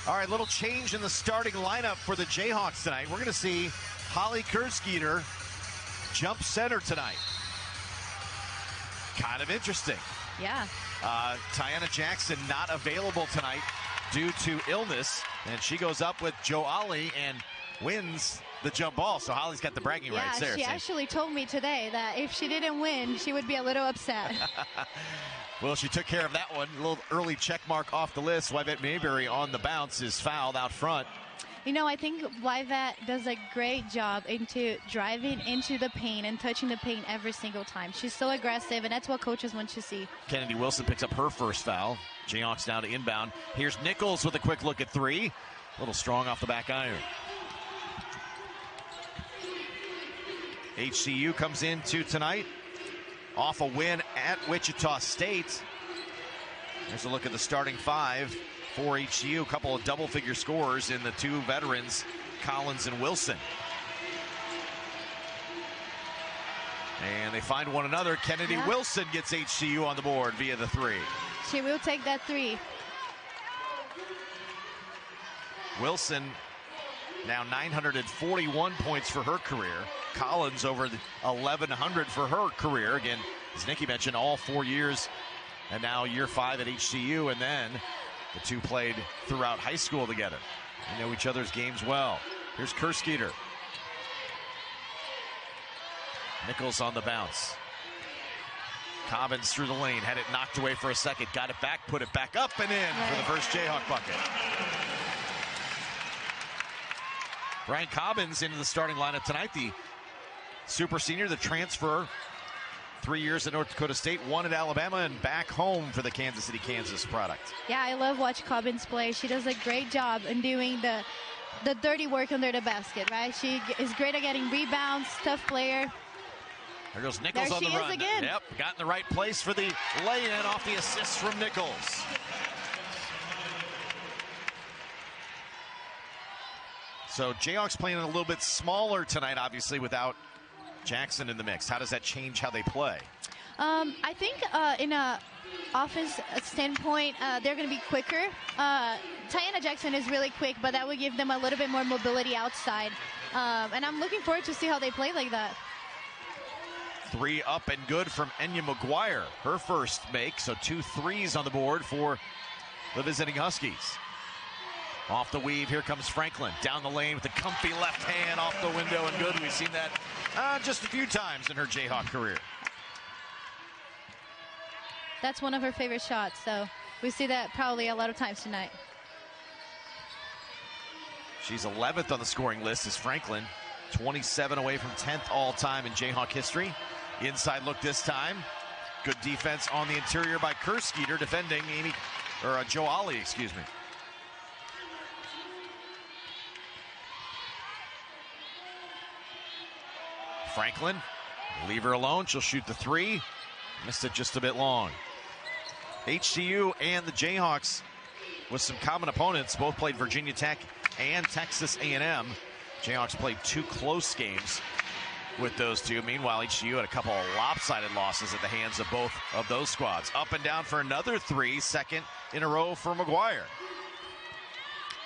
All right, little change in the starting lineup for the Jayhawks tonight. We're going to see Holly Kerskeeter jump center tonight. Kind of interesting. Yeah. Tiana Jackson not available tonight due to illness, and she goes up with Jo Ali and wins the jump ball. So Holly's got the bragging rights there. Yeah, she actually told me today that if she didn't win, she would be a little upset. Well, she took care of that one. A little early check mark off the list. Wivette Mayberry on the bounce is fouled out front. You know, I think Wivette does a great job into driving into the paint and touching the paint every single time. She's so aggressive, and that's what coaches want to see. Kennedy Wilson picks up her first foul. Jayhawks down to inbound. Here's Nichols with a quick look at three. A little strong off the back iron. HCU comes into tonight off a win at Wichita State. Here's a look at the starting five for HCU. A couple of double-figure scorers in the two veterans, Collins and Wilson. And they find one another. Kennedy Wilson gets HCU on the board via the three. She will take that three. Wilson now 941 points for her career. Collins over the 1,100 for her career. Again, as Nikki mentioned, all 4 years and now year 5 at HCU. And then the two played throughout high school together. They know each other's games well. Here's Kerskeeter. Nichols on the bounce. Cobbins through the lane, had it knocked away for a second, got it back, put it back up and in for the first Jayhawk bucket. Brian Cobbins into the starting lineup tonight, the super senior, the transfer, 3 years at North Dakota State, 1 at Alabama, and back home for the Kansas City, Kansas product. Yeah, I love watching Cobbins play. She does a great job in doing the dirty work under the basket, right? She is great at getting rebounds, tough player. There goes Nichols on the run. There she is again. Yep, got in the right place for the lay-in off the assist from Nichols. So Jayhawks playing a little bit smaller tonight, obviously, without Jackson in the mix. How does that change how they play? I think in a offense standpoint, they're going to be quicker. Tiana Jackson is really quick, but that would give them a little bit more mobility outside. And I'm looking forward to see how they play like that. Three up and good from Enya McGuire. Her first make, so 2 threes on the board for the visiting Huskies. Off the weave, here comes Franklin. Down the lane with a comfy left hand off the window and good. We've seen that just a few times in her Jayhawk career. That's one of her favorite shots, so we see that probably a lot of times tonight. She's 11th on the scoring list as Franklin, 27 away from 10th all-time in Jayhawk history. Inside look this time. Good defense on the interior by Kerskeeter defending Jo Ali, excuse me. Franklin, leave her alone. She'll shoot the three. Missed it just a bit long. HCU and the Jayhawks with some common opponents. Both played Virginia Tech and Texas A&M. Jayhawks played 2 close games with those two. Meanwhile, HCU had a couple of lopsided losses at the hands of both of those squads. Up and down for another three, second in a row for McGuire.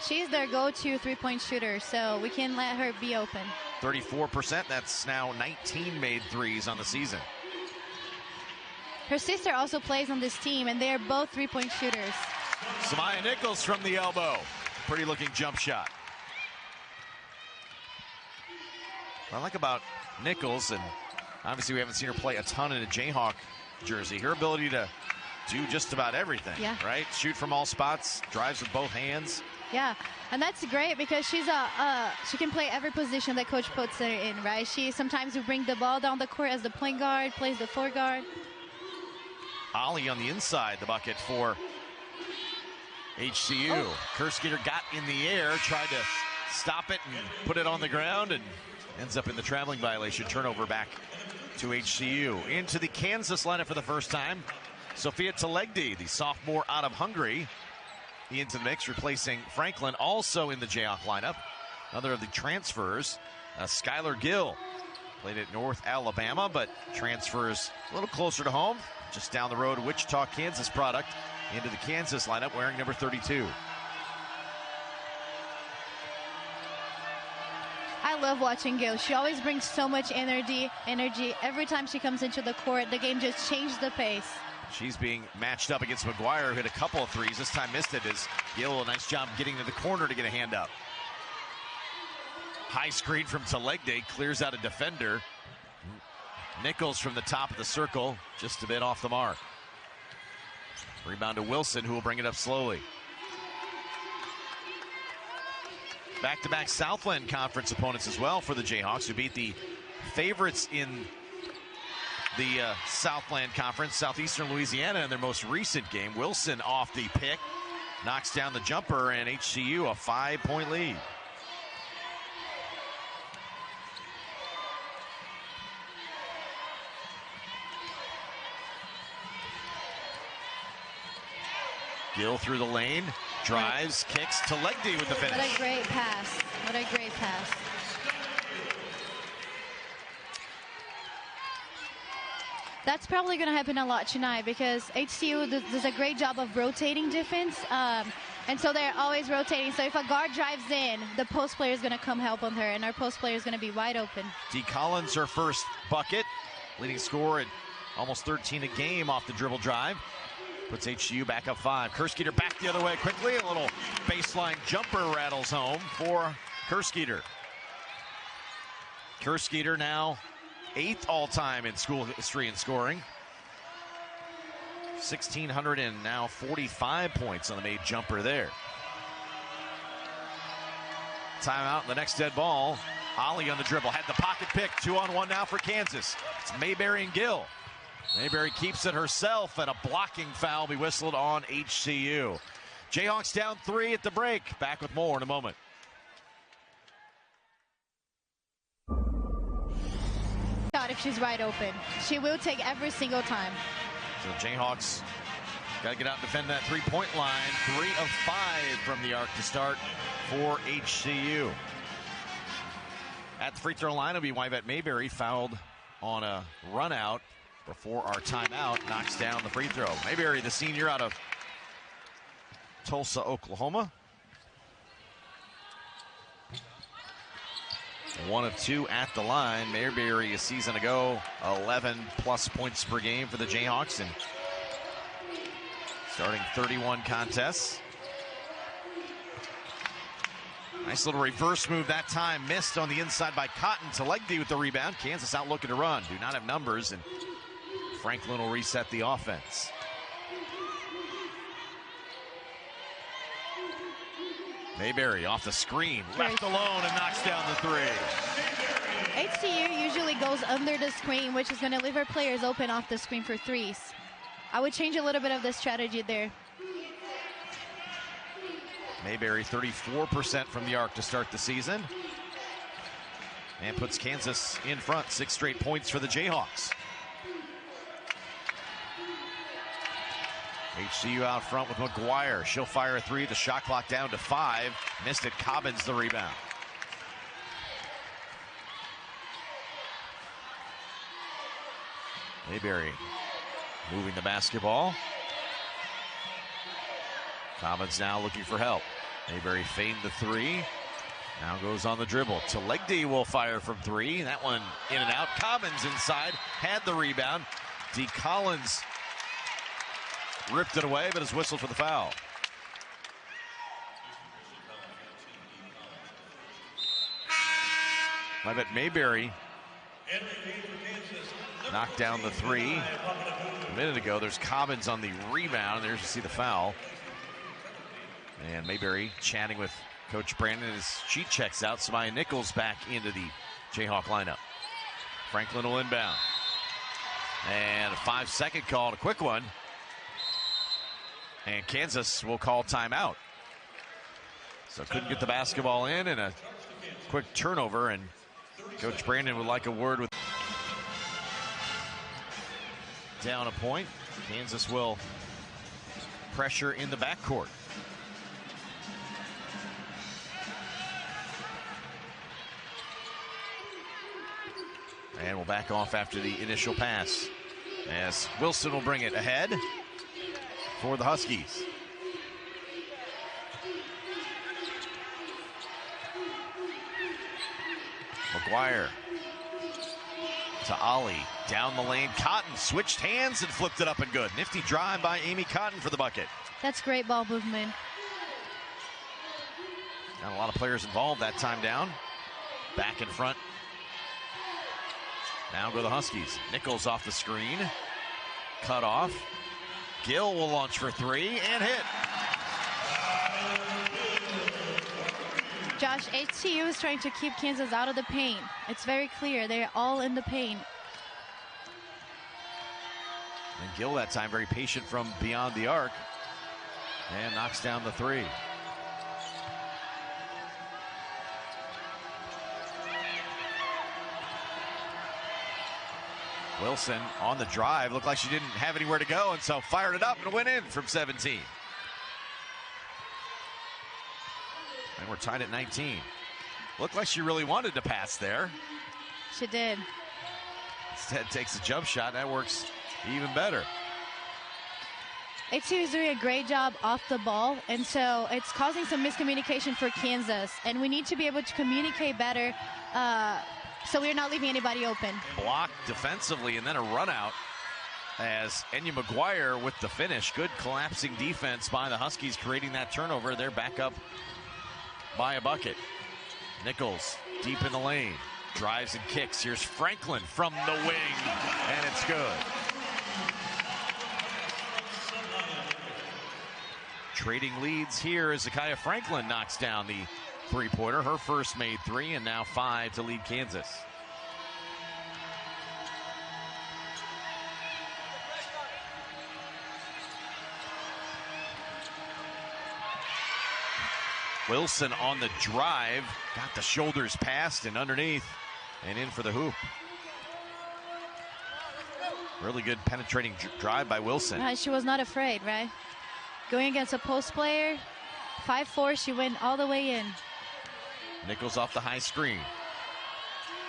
She's their go-to three-point shooter, so we can let her be open. 34%. That's now 19 made threes on the season. Her sister also plays on this team, and they are both three-point shooters. Samaya Nichols from the elbow. Pretty looking jump shot. What I like about Nichols, and obviously we haven't seen her play a ton in a Jayhawk jersey, her ability to do just about everything, right? Shoot from all spots, drives with both hands. Yeah, and that's great because she's she can play every position that coach puts her in, right? She sometimes will bring the ball down the court as the point guard, plays the four guard. Ali on the inside, the bucket for HCU. Kerskeeter got in the air, tried to stop it and put it on the ground, and ends up in the traveling violation. Turnover back to HCU. Into the Kansas lineup for the first time, Sophia Telegdi, the sophomore out of Hungary, into the mix, replacing Franklin. Also in the Jayhawk lineup, another of the transfers, Skylar Gill. Played at North Alabama, but transfers a little closer to home, just down the road, Wichita, Kansas product, into the Kansas lineup, wearing number 32. love watching Gail. She always brings so much energy. Every time she comes into the court, the game just changes the pace. She's being matched up against McGuire, who hit a couple of threes. This time missed it as Gail, a nice job getting to the corner to get a hand up. High screen from Telegde, clears out a defender. Nichols from the top of the circle, just a bit off the mark. Rebound to Wilson, who will bring it up slowly. Back-to-back Southland Conference opponents as well for the Jayhawks, who beat the favorites in the Southland Conference, Southeastern Louisiana, in their most recent game. Wilson off the pick, knocks down the jumper, and HCU a 5-point lead. Gill through the lane, drives, kicks to Legdy with the finish. What a great pass. What a great pass. That's probably going to happen a lot tonight because HCU does a great job of rotating defense. And so they're always rotating. So if a guard drives in, the post player is going to come help on her, and our post player is going to be wide open. D. Collins, her first bucket, leading scorer at almost 13 a game off the dribble drive. Puts HCU back up 5. Kerskeeter back the other way quickly. A little baseline jumper rattles home for Kerskeeter. Kerskeeter now 8th all-time in school history in scoring. 1,645 points on the made jumper there. Timeout, the next dead ball. Ollie on the dribble, had the pocket pick. 2-on-1 now for Kansas. It's Mayberry and Gill. Mayberry keeps it herself, and a blocking foul be whistled on HCU. Jayhawks down 3 at the break. Back with more in a moment. If she's wide open, she will take every single time. So Jayhawks got to get out and defend that three-point line. 3 of 5 from the arc to start for HCU. At the free throw line will be Yvette Mayberry, fouled on a run out before our timeout, knocks down the free throw. Mayberry, the senior out of Tulsa, Oklahoma. 1 of 2 at the line. Mayberry a season ago, 11 plus points per game for the Jayhawks, and starting 31 contests. Nice little reverse move that time, missed on the inside by Cotton. Telegde with the rebound. Kansas out looking to run, do not have numbers, and Franklin will reset the offense. Mayberry off the screen, left alone, and knocks down the 3. HCU usually goes under the screen, which is going to leave her players open off the screen for threes. I would change a little bit of the strategy there. Mayberry 34% from the arc to start the season, and puts Kansas in front. 6 straight points for the Jayhawks. HCU out front with McGuire. She'll fire a 3. The shot clock down to 5. Missed it. Cobbins the rebound. Mayberry moving the basketball. Cobbins now looking for help. Mayberry feigned the 3. Now goes on the dribble. Telegde will fire from 3. That one in and out. Cobbins inside. Had the rebound. D. Collins ripped it away, but is whistled for the foul. I bet Mayberry knocked down the 3 a minute ago. There's Cobbins on the rebound. There's to see the foul. And Mayberry chatting with Coach Brandon as she checks out. Samaya Nichols back into the Jayhawk lineup. Franklin will inbound. And a 5-second call, a quick one. And Kansas will call timeout. So couldn't get the basketball in, and a quick turnover, and Coach Brandon would like a word with. Down a point. Kansas will pressure in the backcourt. And we'll back off after the initial pass, as Wilson will bring it ahead for the Huskies. McGuire to Ollie. Down the lane. Cotton switched hands and flipped it up and good. Nifty drive by Amy Cotton for the bucket. That's great ball movement. Got a lot of players involved that time down. Back in front. Now go the Huskies. Nichols off the screen. Cut off. Gill will launch for three and hit. Josh, HCU is trying to keep Kansas out of the paint. It's very clear. They're all in the paint. And Gill that time very patient from beyond the arc. And knocks down the three. Wilson on the drive. Looked like she didn't have anywhere to go, and so fired it up and went in from 17. And we're tied at 19. Looked like she really wanted to pass there. She did. Instead takes a jump shot. That works even better. HCU is doing a great job off the ball, and so it's causing some miscommunication for Kansas. And we need to be able to communicate better so we're not leaving anybody open. Blocked defensively and then a run out as Enya McGuire with the finish. Good collapsing defense by the Huskies, creating that turnover. They're back up by a bucket. Nichols deep in the lane. Drives and kicks. Here's Franklin from the wing, and it's good. Trading leads here as Zakiya Franklin knocks down the three-pointer. Her first made three, and now 5 to lead Kansas. Wilson on the drive, got the shoulders past and underneath, and in for the hoop. Really good penetrating drive by Wilson. She was not afraid, right? Going against a post player, 5'4", she went all the way in. Nichols off the high screen.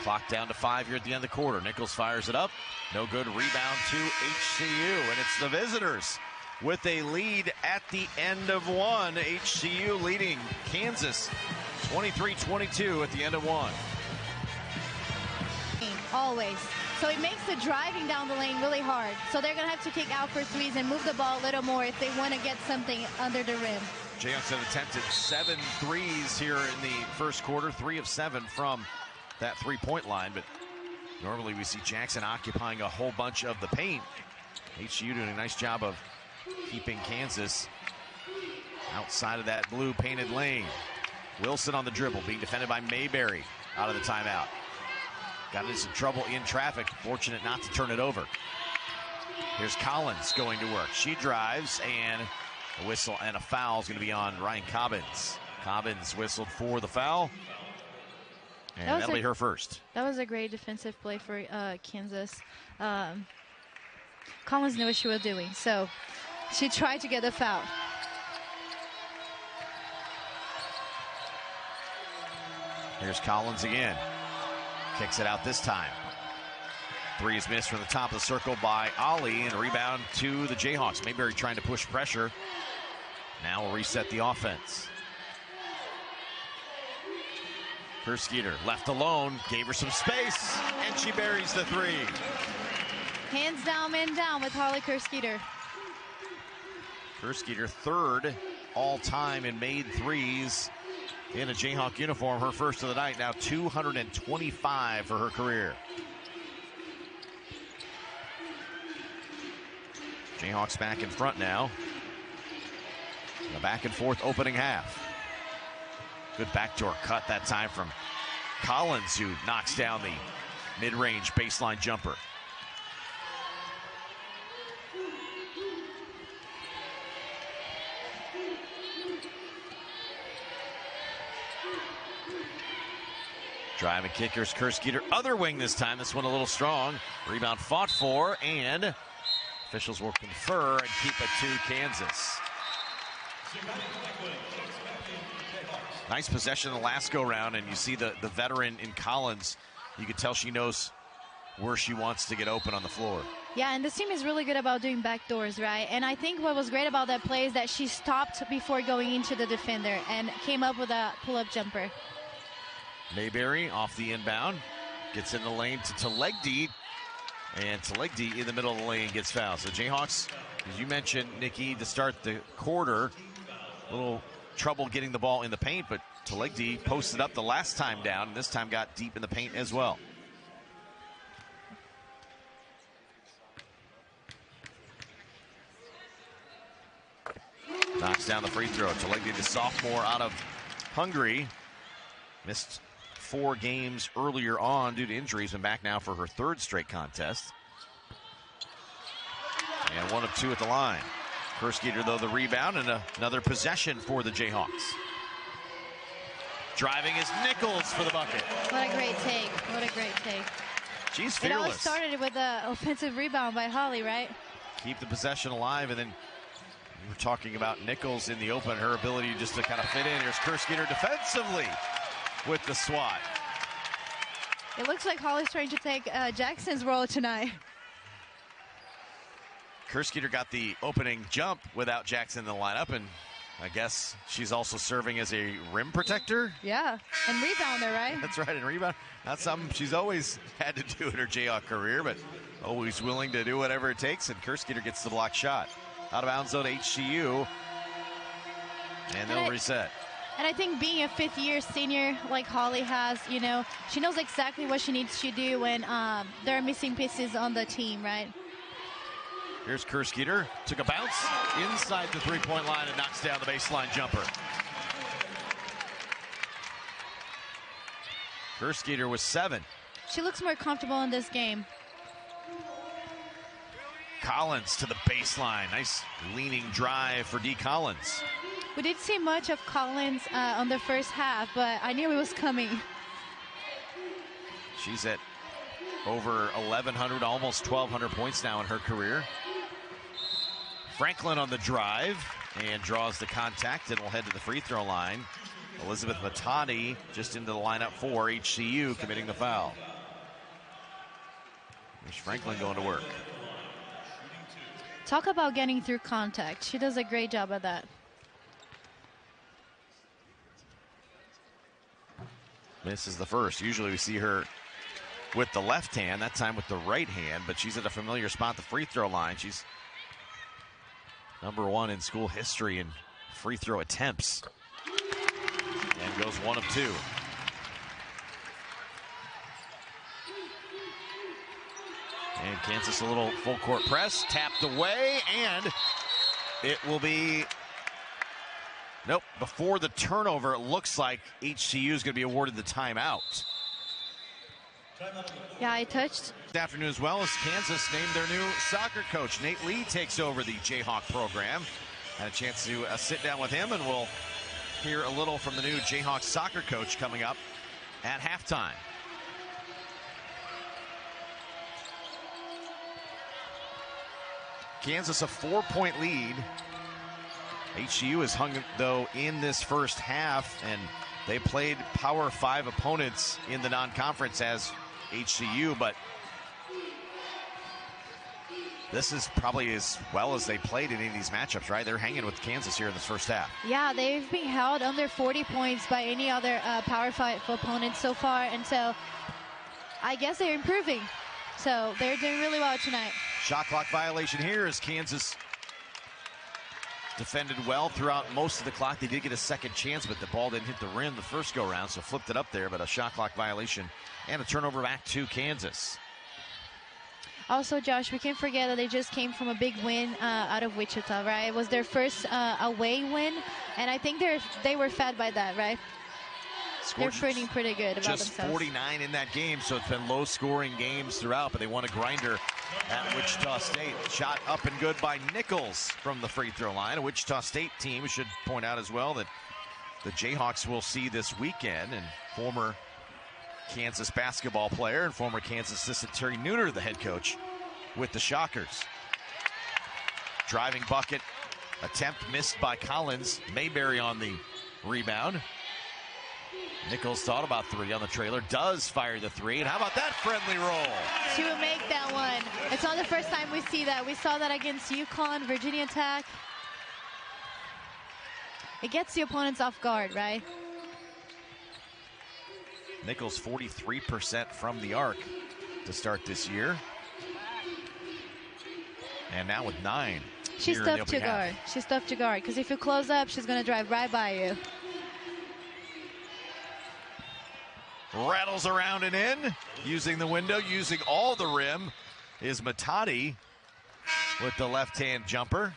Clock down to 5 here at the end of the quarter. Nichols fires it up. No good. Rebound to HCU, and it's the visitors with a lead at the end of one. HCU leading Kansas 23-22 at the end of one. Always. So it makes the driving down the lane really hard. So they're going to have to kick out for threes and move the ball a little more if they want to get something under the rim. Jayhawks have attempted 7 threes here in the first quarter, 3 of 7 from that three-point line. But normally we see Jackson occupying a whole bunch of the paint. HCU doing a nice job of keeping Kansas outside of that blue painted lane. Wilson on the dribble, being defended by Mayberry out of the timeout. Got into some trouble in traffic, fortunate not to turn it over. Here's Collins going to work. She drives, and a whistle and a foul is going to be on Ryan Cobbins. Cobbins whistled for the foul, and that'll be her first. That was a great defensive play for Kansas. Collins knew what she was doing, so she tried to get the foul. Here's Collins again. Kicks it out this time. Three is missed from the top of the circle by Ollie, and a rebound to the Jayhawks. Mayberry trying to push pressure. Now we'll reset the offense. Kerskeeter left alone, gave her some space, and she buries the three. Hands down, man down with Holly Kerskeeter. Kerskeeter third all-time in made threes in a Jayhawk uniform, her first of the night, now 225 for her career. Jayhawks back in front now. A back and forth opening half. Good backdoor cut that time from Collins, who knocks down the mid-range baseline jumper. Driving kickers, Kerskeeter, other wing this time. This one a little strong. Rebound fought for, and officials will confer and keep it to Kansas. Nice possession in the last go-round, and you see the veteran in Collins. You can tell she knows where she wants to get open on the floor. Yeah, and this team is really good about doing backdoors, right? And I think what was great about that play is that she stopped before going into the defender and came up with a pull-up jumper. Mayberry off the inbound. Gets in the lane to Telegdi. And Telegdi in the middle of the lane gets fouled. So Jayhawks, as you mentioned, Nikki, to start the quarter, a little trouble getting the ball in the paint, but Telegdi posted up the last time down, and this time got deep in the paint as well. Knocks down the free throw. Telegdi, the sophomore out of Hungary, missed 4 games earlier on due to injuries, and back now for her 3rd straight contest. And 1 of 2 at the line. Kurskater, though, the rebound, and another possession for the Jayhawks. Driving is Nichols for the bucket. What a great take. What a great take. She's It all fearless. started with an offensive rebound by Holly, right? Keep the possession alive, and then we were talking about Nichols in the open, her ability just to kind of fit in. Here's Kurskater defensively with the swat. It looks like Holly's trying to take Jackson's role tonight. Kurskater got the opening jump without Jackson in the lineup, and I guess she's also serving as a rim protector. Yeah, and rebounder, right? That's right, and rebound. Not something she's always had to do in her Jayhawk career, but always willing to do whatever it takes, and Kurskater gets the block shot. Out of bounds zone, HCU, and they'll reset. And I think being a 5th-year senior like Holly has, you know, she knows exactly what she needs to do when there are missing pieces on the team, right? Here's Kurskater, took a bounce inside the 3-point line and knocks down the baseline jumper. Kurskater was 7. She looks more comfortable in this game. Collins to the baseline. Nice leaning drive for D. Collins. We didn't see much of Collins on the first half, but I knew it was coming. She's at over 1,100, almost 1,200 points now in her career. Franklin on the drive and draws the contact and will head to the free throw line. Elizabeth Matani just into the lineup for HCU, committing the foul. There's Franklin going to work. Talk about getting through contact. She does a great job at that. Misses the first. Usually we see her with the left hand, that time with the right hand, but she's at a familiar spot, the free throw line. She's #1 in school history in free throw attempts. And goes 1 of 2. And Kansas a little full court press, tapped away, and it will be, nope, before the turnover, it looks like HCU is going to be awarded the timeout. Yeah, I touched. This afternoon as well as Kansas named their new soccer coach. Nate Lee takes over the Jayhawk program. Had a chance to sit down with him, and we'll hear a little from the new Jayhawk soccer coach coming up at halftime. Kansas a 4-point lead. HCU has hung, though, in this first half, and they played Power 5 opponents in the non-conference as HCU, but this is probably as well as they played in any of these matchups, right? They're hanging with Kansas here in this first half. Yeah, they've been held under 40 points by any other Power 5 opponents so far, and so I guess they're improving. So they're doing really well tonight. Shot clock violation here as Kansas defended well throughout most of the clock. They did get a second chance, but the ball didn't hit the rim the first go-round, so flipped it up there, but a shot clock violation and a turnover back to Kansas. Also, Josh, we can't forget that they just came from a big win out of Wichita, right? It was their first away win, and I think they were fed by that, right? They're feeling pretty good about just themselves. 49 in that game, so it's been low-scoring games throughout, but they won a grinder at Wichita State. Shot up and good by Nichols from the free throw line. A Wichita State team, we should point out as well that the Jayhawks will see this weekend, and former Kansas basketball player and former Kansas assistant Terry Nooner, the head coach, with the Shockers. Driving bucket attempt missed by Collins. Mayberry on the rebound. Nichols thought about 3 on the trailer, does fire the 3, and how about that friendly roll? She would make that one. It's not the first time we see that. We saw that against UConn, Virginia Tech. It gets the opponents off guard, right? Nichols 43% from the arc to start this year. And now with 9. She's tough to guard. She's tough to guard because if you close up, she's going to drive right by you. Rattles around and in, using the window, using all the rim, is Matadi with the left-hand jumper.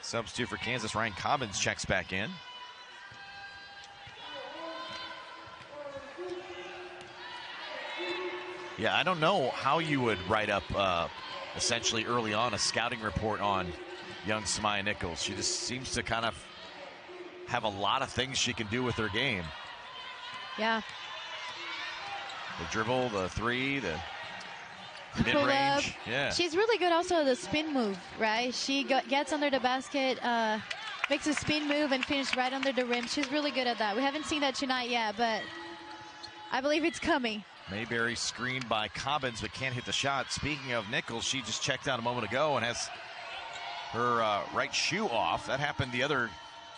Substitute for Kansas, Ryan Cobbins checks back in. Yeah, I don't know how you would write up essentially early on a scouting report on young Samaya Nichols. She just seems to kind of have a lot of things she can do with her game. Yeah. The dribble, the three, the mid-range. Yeah. She's really good also at the spin move, right? She gets under the basket, makes a spin move and finishes right under the rim. She's really good at that. We haven't seen that tonight yet, but I believe it's coming. Mayberry screened by Cobbins but can't hit the shot. Speaking of Nichols, she just checked out a moment ago and has her right shoe off. That happened the other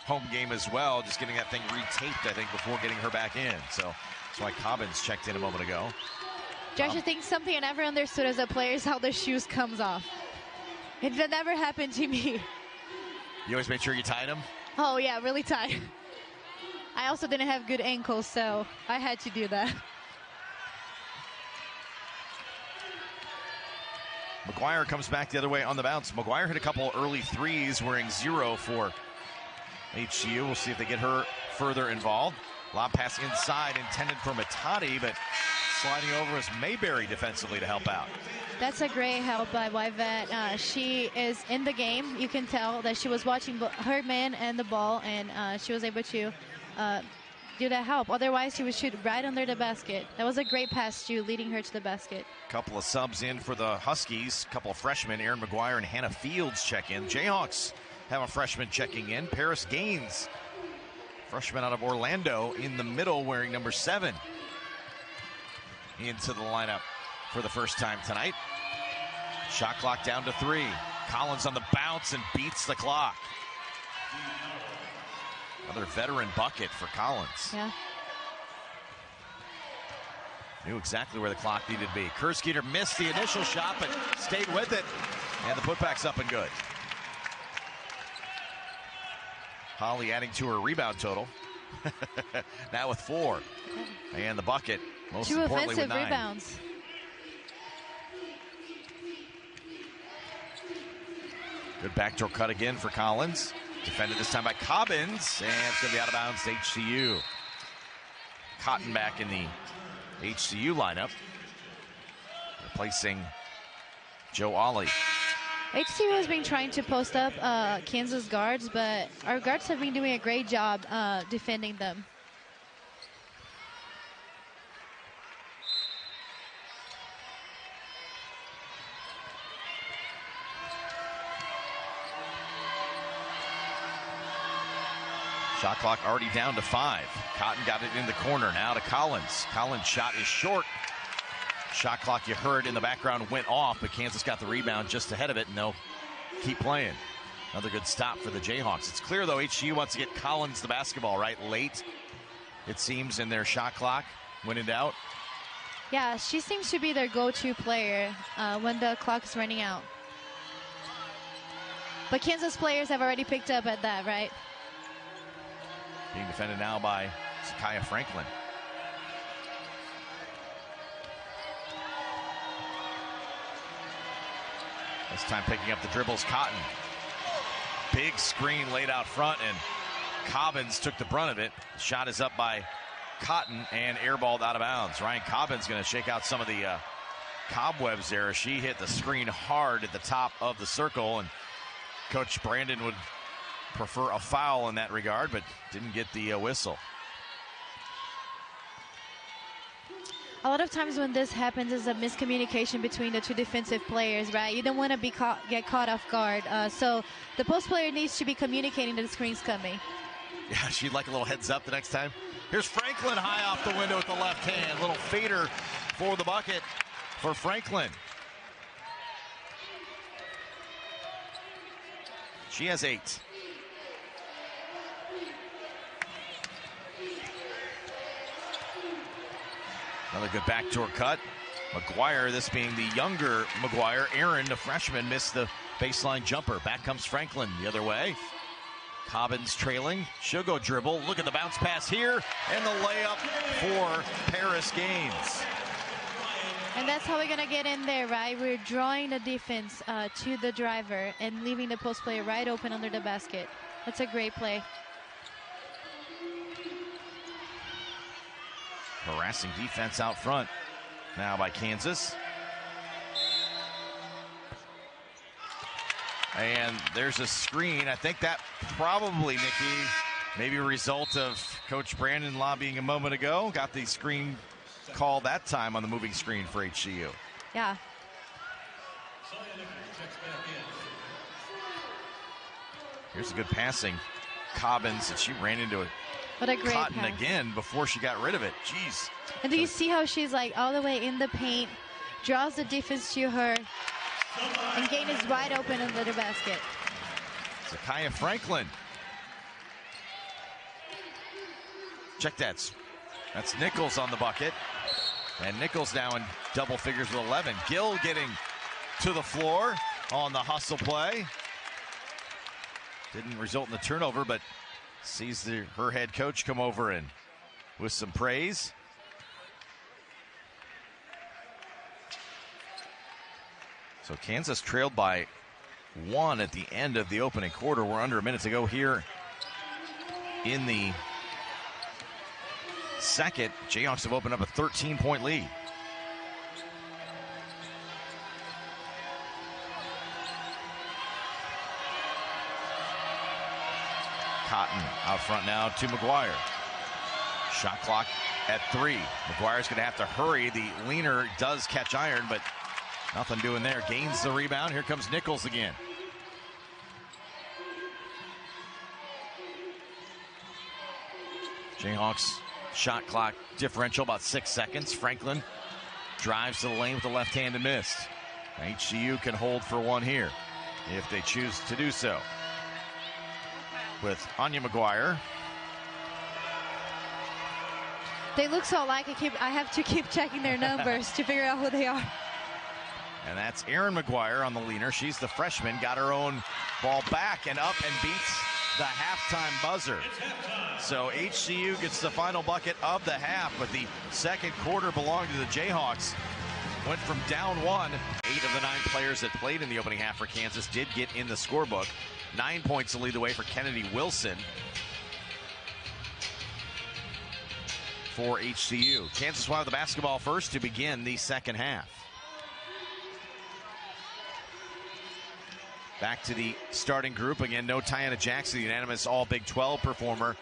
home game as well, just getting that thing retaped, I think, before getting her back in. So that's why Cobbins checked in a moment ago. Josh, I think something I never understood as a player is how the shoes comes off. It never happened to me. You always made sure you tied them? Oh, yeah, really tight. I also didn't have good ankles, so I had to do that. McGuire comes back the other way on the bounce. McGuire hit a couple early threes, wearing 0 for HCU. We'll see if they get her further involved. Lob pass inside, intended for Matadi, but sliding over is Mayberry defensively to help out. That's a great help by Wyvet. She is in the game. You can tell that she was watching her man and the ball, and she was able to do that help. Otherwise, she would shoot right under the basket. That was a great pass, too, leading her to the basket. Couple of subs in for the Huskies. Couple of freshmen, Aaron McGuire and Hannah Fields check in. Jayhawks have a freshman checking in. Paris Gaines, freshman out of Orlando, in the middle, wearing number 7. Into the lineup for the first time tonight. Shot clock down to 3. Collins on the bounce and beats the clock. Another veteran bucket for Collins. Yeah. Knew exactly where the clock needed to be. Kerskeeter missed the initial shot, but stayed with it. And the putback's up and good. Holly adding to her rebound total. Now with 4. And the bucket, most 2 importantly, with offensive 9. rebounds. Good backdoor cut again for Collins. Defended this time by Cobbins, and it's going to be out of bounds to HCU. Cotton back in the HCU lineup, replacing Joe Ollie. HCU has been trying to post up Kansas guards, but our guards have been doing a great job defending them. Shot clock already down to 5. Cotton got it in the corner, now to Collins. Collins' shot is short. Shot clock, you heard in the background, went off, but Kansas got the rebound just ahead of it, and they'll keep playing. Another good stop for the Jayhawks. It's clear, though, HCU wants to get Collins the basketball, right? Late, it seems, in their shot clock, when in doubt. Yeah, she seems to be their go-to player when the clock is running out. But Kansas players have already picked up at that, right? Being defended now by Zakaya Franklin. This time picking up the dribbles, Cotton. Big screen laid out front, and Cobbins took the brunt of it. Shot is up by Cotton and airballed out of bounds. Ryan Cobbins going to shake out some of the cobwebs there. She hit the screen hard at the top of the circle, and Coach Brandon would prefer a foul in that regard, but didn't get the whistle. A lot of times when this happens is a miscommunication between the 2 defensive players, right? You don't want to get caught off guard. So the post player needs to be communicating that the screen's coming. Yeah, she'd like a little heads up the next time. Here's Franklin high off the window with the left hand. Little fader for the bucket for Franklin. She has 8. Another good backdoor cut. McGuire, this being the younger McGuire. Aaron, the freshman, missed the baseline jumper. Back comes Franklin the other way. Cobbins trailing. She'll go dribble. Look at the bounce pass here. And the layup for Paris Gaines. And that's how we're going to get in there, right? We're drawing the defense to the driver and leaving the post player right open under the basket. That's a great play. Harassing defense out front now by Kansas. And there's a screen. I think that probably, Nikki, maybe a result of Coach Brandon lobbying a moment ago. Got the screen call that time on the moving screen for HCU. Yeah. Here's a good passing. Cobbins, and she ran into it. What a great Cotton pass. Again before she got rid of it. Jeez. And do you see how she's like all the way in the paint, draws the defense to her, and Gain is wide open under the basket. Zakiya Franklin. Check that. That's Nichols on the bucket. And Nichols now in double figures with 11. Gill getting to the floor on the hustle play. Didn't result in the turnover, but sees her head coach come over and with some praise. So Kansas trailed by 1 at the end of the opening quarter. We're under a minute to go here in the second. Jayhawks have opened up a 13-point lead. Cotton out front now to McGuire. Shot clock at 3. McGuire's going to have to hurry. The leaner does catch iron, but nothing doing there. Gains the rebound. Here comes Nichols again. Jayhawks shot clock differential about 6 seconds. Franklin drives to the lane with the left hand and missed. HCU can hold for one here if they choose to do so. With Anya McGuire. They look so alike. I have to keep checking their numbers to figure out who they are. And that's Erin McGuire on the leaner. She's the freshman. Got her own ball back and up and beats the halftime buzzer. So HCU gets the final bucket of the half, but the second quarter belonged to the Jayhawks. Went from down 1. 8 of the 9 players that played in the opening half for Kansas did get in the scorebook. 9 points to lead the way for Kennedy Wilson for HCU. Kansas will have the basketball first to begin the second half. Back to the starting group. Again, no Tiana Jackson, the unanimous all Big 12 performer,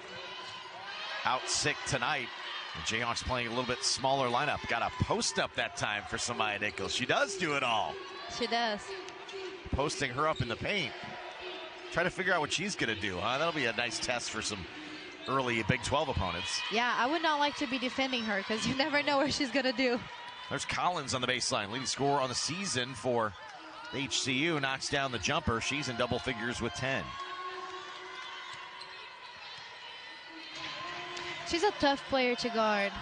out sick tonight. The Jayhawks playing a little bit smaller lineup. Got a post up that time for Samaya Nichols. She does do it all. She does. Posting her up in the paint. Try to figure out what she's going to do, huh? That'll be a nice test for some early Big 12 opponents. Yeah, I would not like to be defending her because you never know what she's going to do. There's Collins on the baseline, leading scorer on the season for HCU. Knocks down the jumper. She's in double figures with 10. She's a tough player to guard.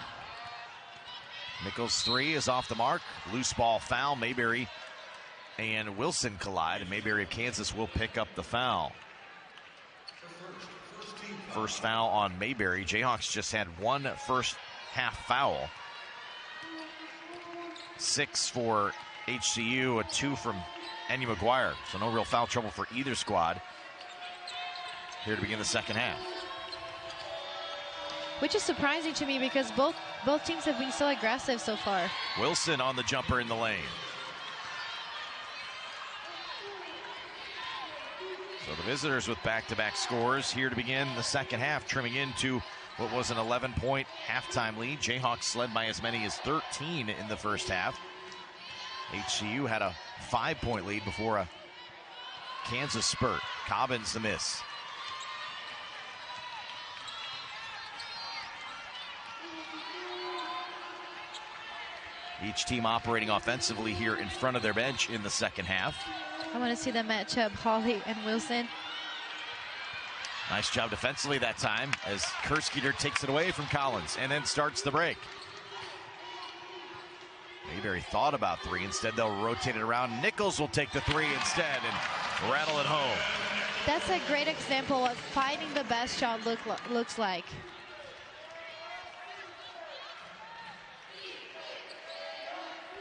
Nichols' 3 is off the mark. Loose ball foul. Mayberry and Wilson collide, and Mayberry of Kansas will pick up the foul. First foul on Mayberry. Jayhawks just had 1 first half foul. 6 for HCU, a 2 from Anya McGuire. So no real foul trouble for either squad here to begin the second half. Which is surprising to me because both teams have been so aggressive so far. Wilson on the jumper in the lane. So the visitors with back-to-back scores here to begin the second half, trimming into what was an 11-point halftime lead. Jayhawks led by as many as 13 in the first half. HCU had a 5-point lead before a Kansas spurt. Cobbins the miss. Each team operating offensively here in front of their bench in the second half. I want to see the matchup, Holly and Wilson. Nice job defensively that time as Kersketer takes it away from Collins and then starts the break. Mayberry thought about three. Instead, they'll rotate it around. Nichols will take the three instead and rattle it home. That's a great example of finding the best shot looks like.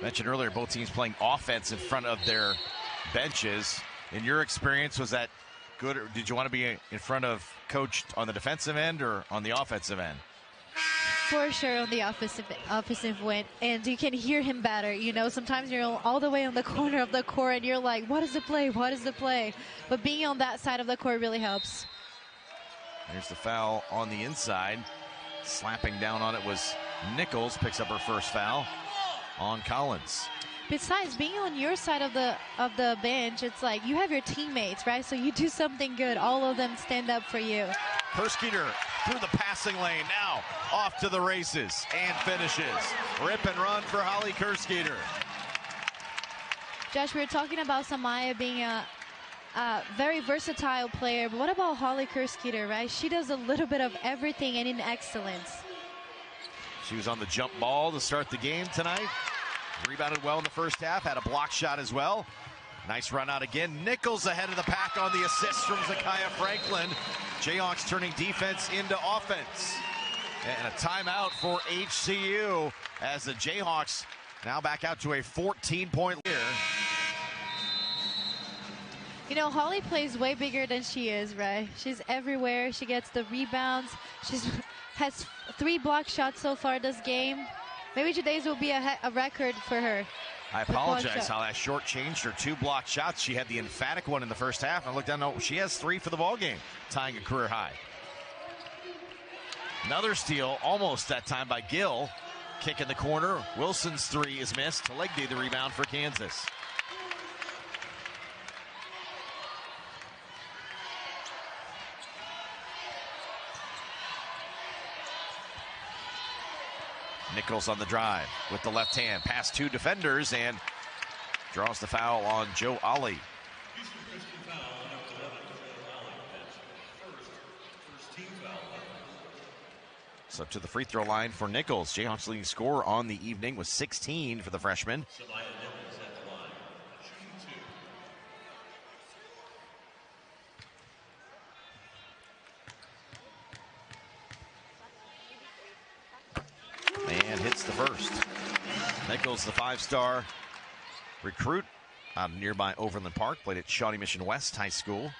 Mentioned earlier, both teams playing offense in front of their benches. In your experience, was that good, or did you want to be in front of coach on the defensive end or on the offensive end? For sure on the offensive end, and you can hear him better. You know, sometimes you're all the way on the corner of the court and you're like, what is the play? What is the play? But being on that side of the court really helps. There's the foul on the inside. Slapping down on it was Nichols, picks up her first foul on Collins. Besides being on your side of the bench, it's like you have your teammates, right? So you do something good, all of them stand up for you. Kerskeeter through the passing lane, now off to the races and finishes. Rip and run for Holly Kerskeeter. Josh, we were talking about Samaya being a very versatile player, but what about Holly Kerskeeter, right? She does a little bit of everything and in excellence. She was on the jump ball to start the game tonight. Rebounded well in the first half, had a block shot as well. Nice run out again. Nichols ahead of the pack on the assist from Zakaya Franklin. Jayhawks turning defense into offense. And a timeout for HCU as the Jayhawks now back out to a 14-point lead. You know, Holly plays way bigger than she is, right? She's everywhere. She gets the rebounds. Has 3 block shots so far this game. Maybe today's will be a record for her. I apologize how that shortchanged her 2 block shots. She had the emphatic one in the first half. I looked down, no, she has 3 for the ball game, tying a career high. Another steal, almost that time by Gill. Kick in the corner. Wilson's 3 is missed. Talegdi the rebound for Kansas. Nichols on the drive with the left hand, past 2 defenders and draws the foul on Joe Ollie. So up to the free throw line for Nichols. Jayhawks leading scorer on the evening was 16 for the freshman. And hits the first. Nichols, the 5-star recruit out of nearby Overland Park, played at Shawnee Mission West High School.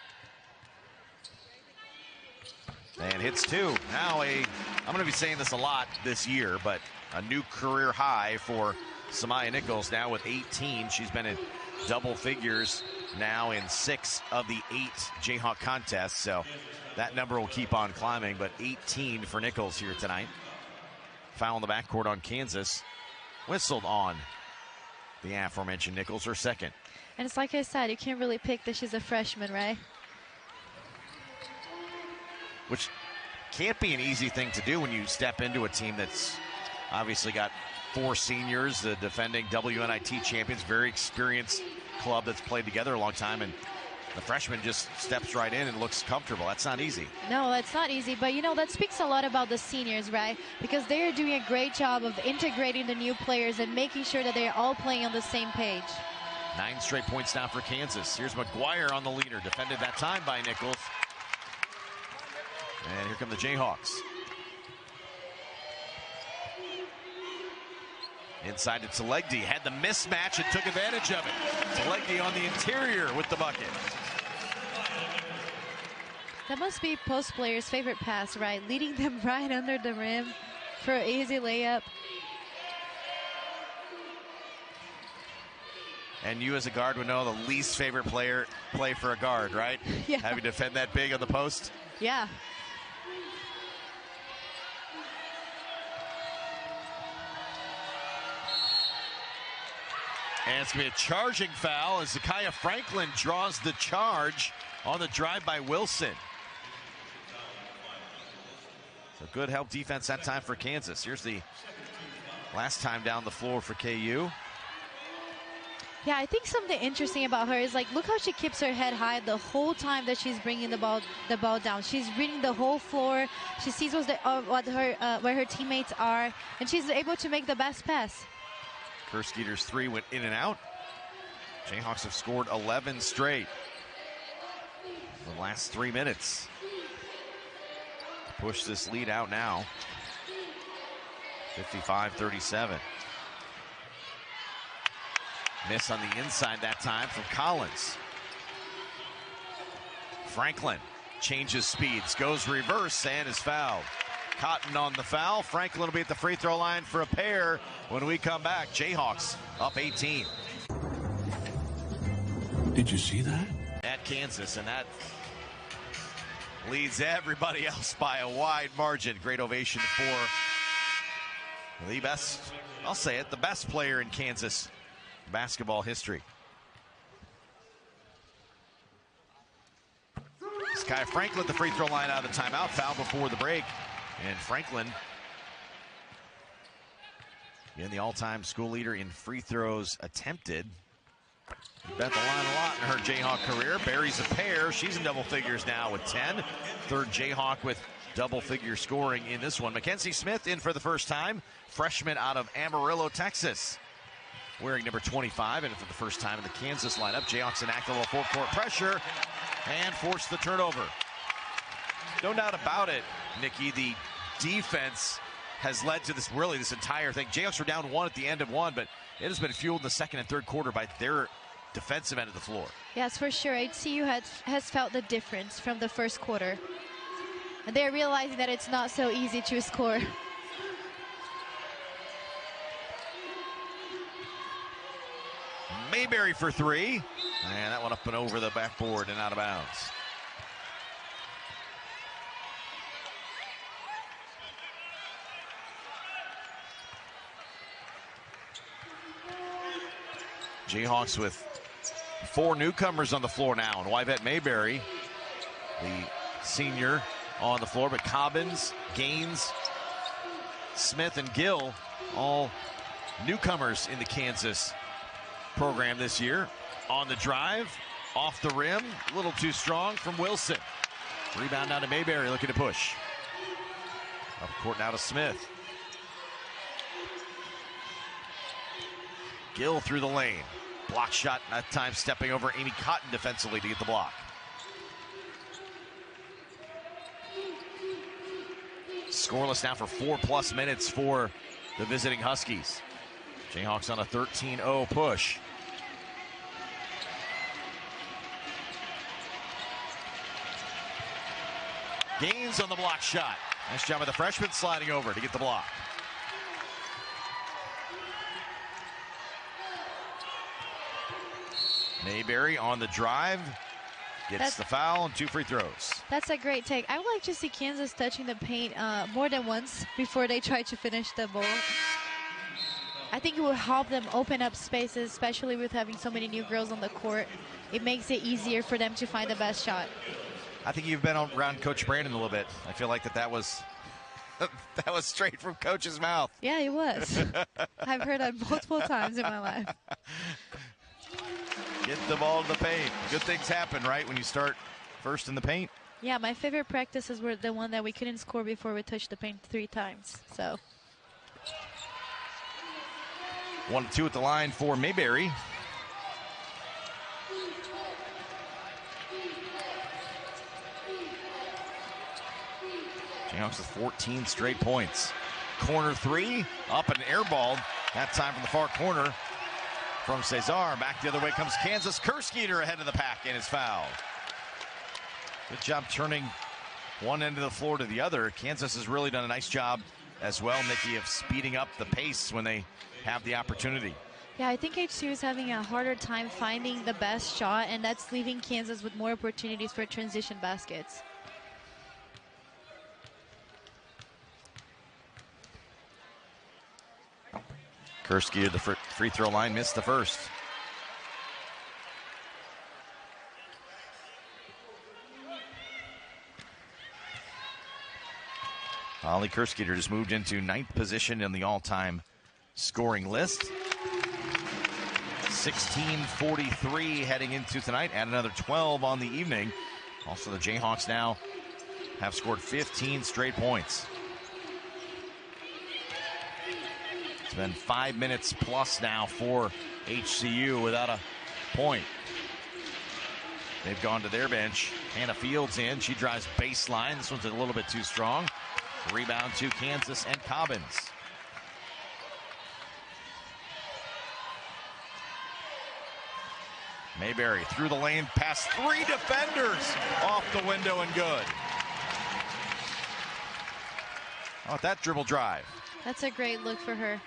And hits 2. Now I'm going to be saying this a lot this year, but a new career high for Samaya Nichols, now with 18. She's been in double figures now in 6 of the 8 Jayhawk contests, so that number will keep on climbing, but 18 for Nichols here tonight. Foul in the backcourt on Kansas. Whistled on the aforementioned Nichols, her second. And it's like I said, you can't really pick that she's a freshman, right? Which can't be an easy thing to do when you step into a team that's obviously got 4 seniors, the defending WNIT champions, very experienced club that's played together a long time, and the freshman just steps right in and looks comfortable. That's not easy. No, that's not easy. But, you know, that speaks a lot about the seniors, right? Because they are doing a great job of integrating the new players and making sure that they're all playing on the same page. 9 straight points now for Kansas. Here's McGuire on the leader. Defended that time by Nichols. And here come the Jayhawks. Inside to Talegdi. Had the mismatch and took advantage of it. Talegdi on the interior with the bucket. That must be post players' favorite pass, right? Leading them right under the rim for an easy layup. And you as a guard would know the least favorite play for a guard, right? Yeah. Having to defend that big on the post. Yeah. And it's going to be a charging foul as Zakaya Franklin draws the charge on the drive by Wilson. So good help defense that time for Kansas. Here's the last time down the floor for KU. Yeah, I think something interesting about her is, like, look how she keeps her head high the whole time that she's bringing the ball down. She's reading the whole floor. She sees where her teammates are, and she's able to make the best pass. Kerskeeter's three went in and out. Jayhawks have scored 11 straight the last 3 minutes. Push this lead out now. 55-37. Miss on the inside that time from Collins. Franklin changes speeds, goes reverse, and is fouled. Cotton on the foul. Franklin will be at the free throw line for a pair when we come back. Jayhawks up 18. Did you see that? At Kansas, and that leads everybody else by a wide margin. Great ovation for the best, I'll say it, the best player in Kansas basketball history. Sky Franklin at the free throw line out of the timeout. Foul before the break. And Franklin, again, the all-time school leader in free throws attempted. Bet the line a lot in her Jayhawk career. Buries a pair. She's in double figures now with 10. Third Jayhawk with double-figure scoring in this one. Mackenzie Smith in for the first time. Freshman out of Amarillo, Texas. Wearing number 25, and for the first time in the Kansas lineup. Jayhawks enact a little full-court pressure and force the turnover. No doubt about it, Nikki, the defense has led to this entire thing. Jayhawks were down one at the end of one, but it has been fueled in the second and third quarter by their defensive end of the floor. Yes, for sure. HCU has felt the difference from the first quarter. And they're realizing that it's not so easy to score. Mayberry for three. And that one up and over the backboard and out of bounds. Jayhawks with four newcomers on the floor now. And Yvette Mayberry, the senior, on the floor. But Cobbins, Gaines, Smith, and Gill, all newcomers in the Kansas program this year. On the drive, off the rim, a little too strong from Wilson. Rebound down to Mayberry, looking to push. Up court now to Smith. Gill through the lane. Block shot, that time stepping over Amy Cotton defensively to get the block. Scoreless now for 4+ minutes for the visiting Huskies. Jayhawks on a 13-0 push. Gaines on the block shot. Nice job of the freshman sliding over to get the block. Mayberry on the drive. Gets the foul and 2 free throws. That's a great take. I would like to see Kansas touching the paint more than once before they try to finish the ball. I think it will help them open up spaces, especially with having so many new girls on the court. It makes it easier for them to find the best shot. I think you've been around Coach Brandon a little bit. I feel like that was that was straight from Coach's mouth. Yeah, it was. I've heard that multiple times in my life. Get the ball to the paint. Good things happen, right, when you start first in the paint? Yeah, my favorite practices were the one that we couldn't score before we touched the paint 3 times. So 1-2 at the line for Mayberry. Jayhawks with 14 straight points. Corner 3, up and airballed. That time from the far corner from Cesar. Back the other way comes Kansas. Kerskeeter ahead of the pack and is fouled. Good job turning one end of the floor to the other. Kansas has really done a nice job as well, Nikki, of speeding up the pace when they have the opportunity. Yeah, I think HCU is having a harder time finding the best shot, and that's leaving Kansas with more opportunities for transition baskets. Kerskeeter, the free throw line, missed the first. Holly Kerskeeter just moved into 9th position in the all-time scoring list. 16:43 heading into tonight. Add another 12 on the evening. Also, the Jayhawks now have scored 15 straight points. been 5 minutes plus now for HCU without a point. They've gone to their bench. Hannah Fields in. She drives baseline. This one's a little bit too strong. Rebound to Kansas and Cobbins. Mayberry through the lane, past 3 defenders, off the window and good. How about that dribble drive? That's a great look for her.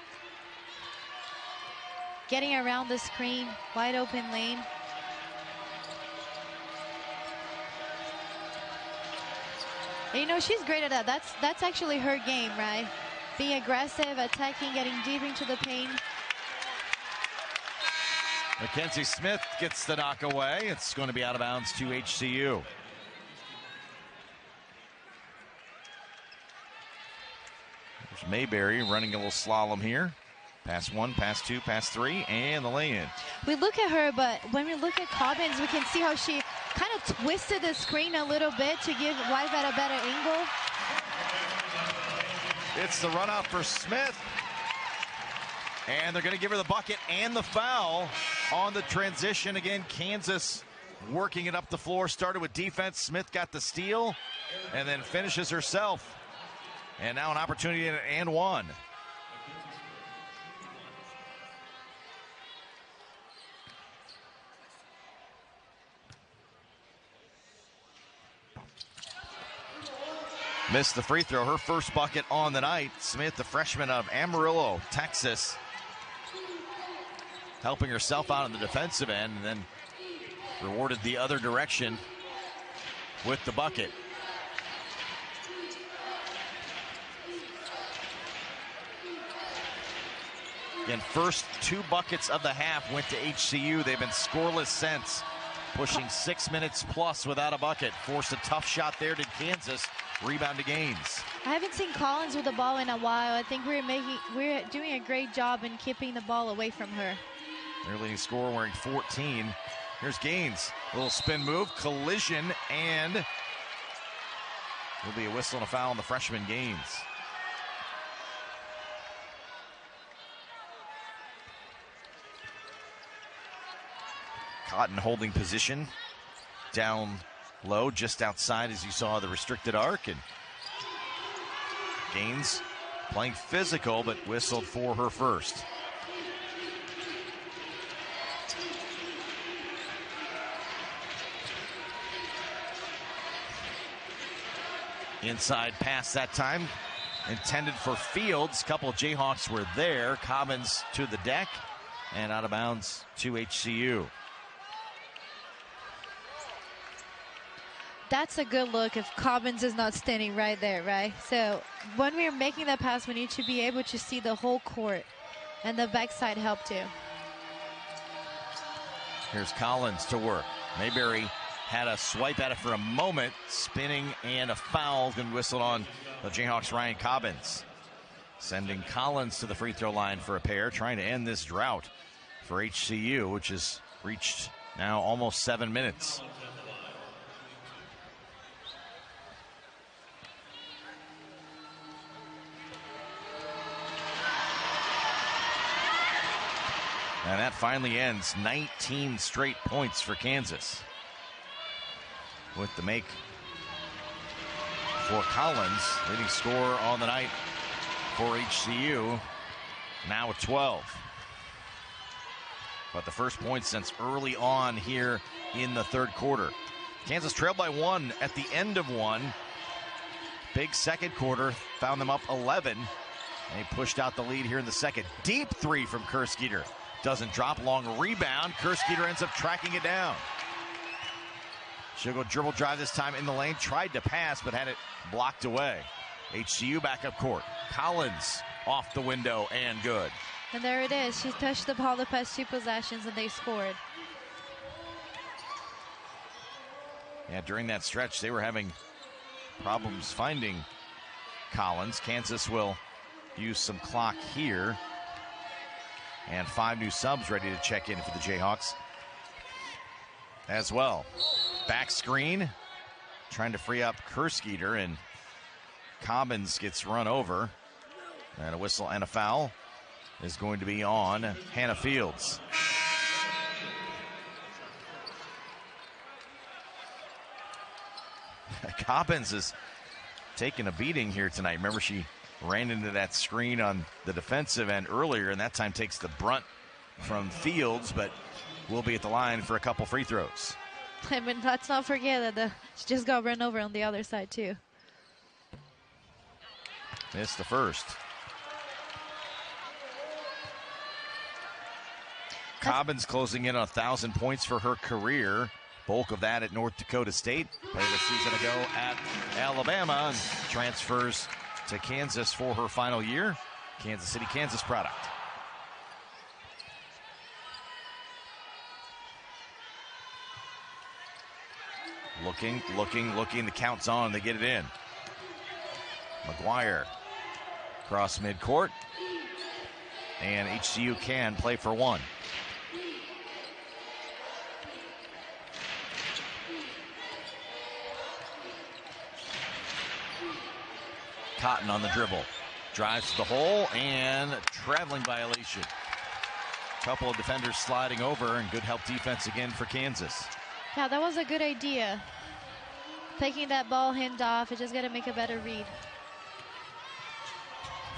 Getting around the screen, wide open lane. And, you know, she's great at that. That's actually her game, right? Being aggressive, attacking, getting deep into the paint. Mackenzie Smith gets the knock away. It's going to be out of bounds to HCU. There's Mayberry running a little slalom here. Pass 1, pass 2, pass 3, and the lay-in. We look at her, but when we look at Cobbins, we can see how she kind of twisted the screen a little bit to give Whitehead a better angle. It's the run out for Smith. And they're going to give her the bucket and the foul on the transition. Again, Kansas working it up the floor. Started with defense. Smith got the steal and then finishes herself. And now an opportunity and one. Missed the free throw. Her first bucket on the night. Smith, the freshman of Amarillo, Texas, helping herself out on the defensive end and then rewarded the other direction with the bucket. Again, first 2 buckets of the half went to HCU. They've been scoreless since, pushing 6 minutes plus without a bucket. Forced a tough shot there to Kansas. Rebound to Gaines. I haven't seen Collins with the ball in a while. I think we're doing a great job in keeping the ball away from her. Their leading scorer wearing 14. Here's Gaines. Little spin move, collision, and will be a whistle and a foul on the freshman Gaines. Cotton holding position down low, just outside as you saw the restricted arc, and Gaines playing physical but whistled for her first. Inside pass that time, intended for Fields. Couple of Jayhawks were there. Cobbins to the deck and out of bounds to HCU. That's a good look if Cobbins is not standing right there, right? So when we're making that pass, we need to be able to see the whole court, and the backside help too. Here's Collins to work. Mayberry had a swipe at it for a moment, spinning, and a foul and whistled on the Jayhawks' Ryan Cobbins. Sending Collins to the free throw line for a pair, trying to end this drought for HCU, which has reached now almost 7 minutes. And that finally ends. 19 straight points for Kansas. With the make for Collins, leading scorer on the night for HCU, now at 12. But the first point since early on here in the third quarter. Kansas trailed by 1 at the end of 1. Big second quarter, found them up 11. They pushed out the lead here in the second. Deep 3 from Kerskeeter. Doesn't drop, long rebound. Kerskeeter ends up tracking it down. She'll go dribble drive this time in the lane. Tried to pass, but had it blocked away. HCU back up court. Collins off the window and good. And there it is. She touched the ball the past 2 possessions and they scored. Yeah, during that stretch, they were having problems finding Collins. Kansas will use some clock here. And 5 new subs ready to check in for the Jayhawks as well. Back screen, trying to free up Kerskeeter, and Cobbins gets run over. And a whistle and a foul is going to be on Hannah Fields. Cobbins is taking a beating here tonight. Remember, she ran into that screen on the defensive end earlier, and that time takes the brunt from Fields, but will be at the line for a couple free throws. I mean, let's not forget that she just got run over on the other side, too. Missed the first. Cobbins closing in on 1,000 points for her career. Bulk of that at North Dakota State. Played a season ago at Alabama and transfers to Kansas for her final year. Kansas City, Kansas product. Looking. The count's on. They get it in. McGuire cross midcourt. And HCU can play for one. Cotton on the dribble. Drives to the hole and traveling violation. Couple of defenders sliding over and good help defense again for Kansas. Yeah, that was a good idea. Taking that ball hand off, it's just got to make a better read.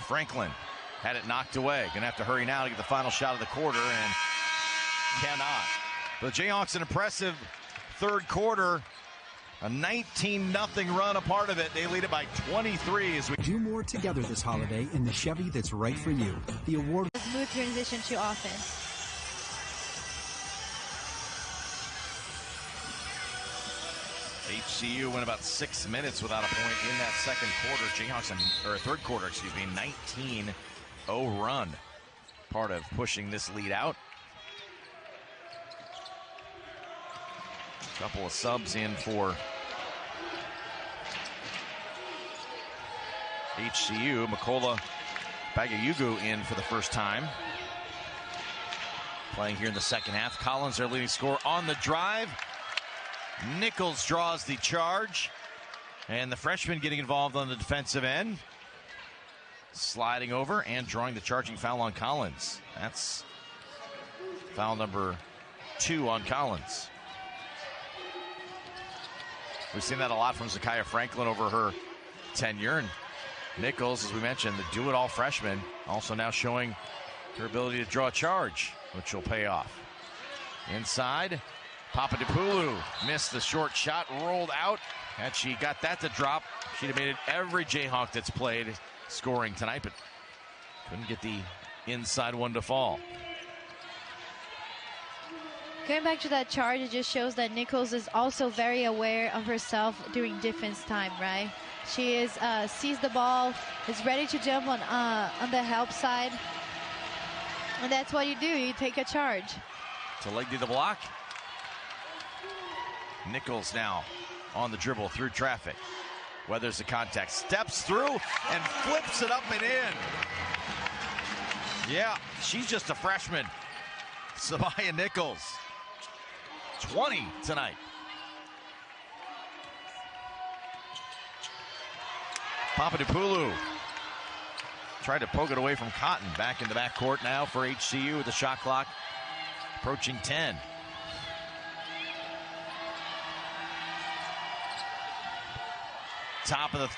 Franklin had it knocked away. Gonna have to hurry now to get the final shot of the quarter and cannot. The Jayhawks an impressive third quarter. A 19-0 run, a part of it. They lead it by 23 as we do more together this holiday in the Chevy that's right for you. The award. Smooth transition to offense. HCU went about 6 minutes without a point in that second quarter. Jayhawks, or third quarter, 19-0 run. Part of pushing this lead out. Couple of subs in for HCU. Makola Bagayugu in for the first time. Playing here in the second half. Collins, their leading scorer, on the drive. Nichols draws the charge. And the freshman getting involved on the defensive end. Sliding over and drawing the charging foul on Collins. That's foul number 2 on Collins. We've seen that a lot from Zakiya Franklin over her tenure. And Nichols, as we mentioned, the do-it-all freshman, also now showing her ability to draw a charge, which will pay off. Inside, Papadopoulou missed the short shot, rolled out. Had she got that to drop, she'd have made it every Jayhawk that's played scoring tonight, but couldn't get the inside one to fall. Going back to that charge, it just shows that Nichols is also very aware of herself during defense time, right? She is sees the ball, is ready to jump on the help side, and that's what you do. You take a charge. Talegdi the block. Nichols now on the dribble through traffic. Weathers the contact, steps through and flips it up and in. Yeah, she's just a freshman. Samaya Nichols. 20 tonight. Papadopoulou tried to poke it away from Cotton. Back in the backcourt now for HCU with the shot clock approaching 10. Top of the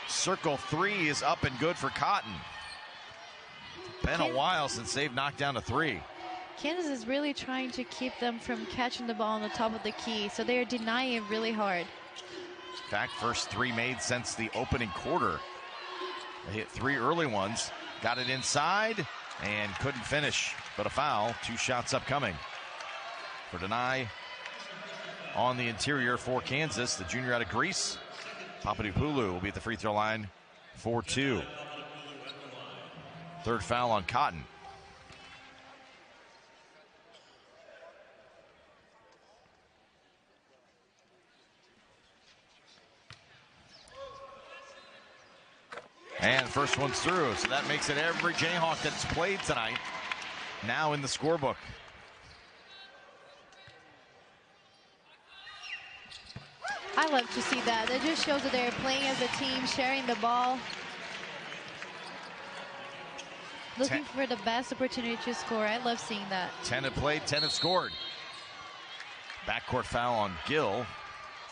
circle three is up and good for Cotton. Been a while since they've knocked down a three. Kansas is really trying to keep them from catching the ball on the top of the key, so they are denying it really hard. In fact, first three made since the opening quarter. They hit 3 early ones, got it inside, and couldn't finish. But a foul, 2 shots upcoming for Denai on the interior for Kansas. The junior out of Greece, Papadopoulou, will be at the free throw line for 2. Third foul on Cotton. And first one's through, so that makes it every Jayhawk that's played tonight now in the scorebook. I love to see that. It just shows that they're playing as a team, sharing the ball. Looking for the best opportunity to score. I love seeing that. 10 have played, 10 have scored. Backcourt foul on Gill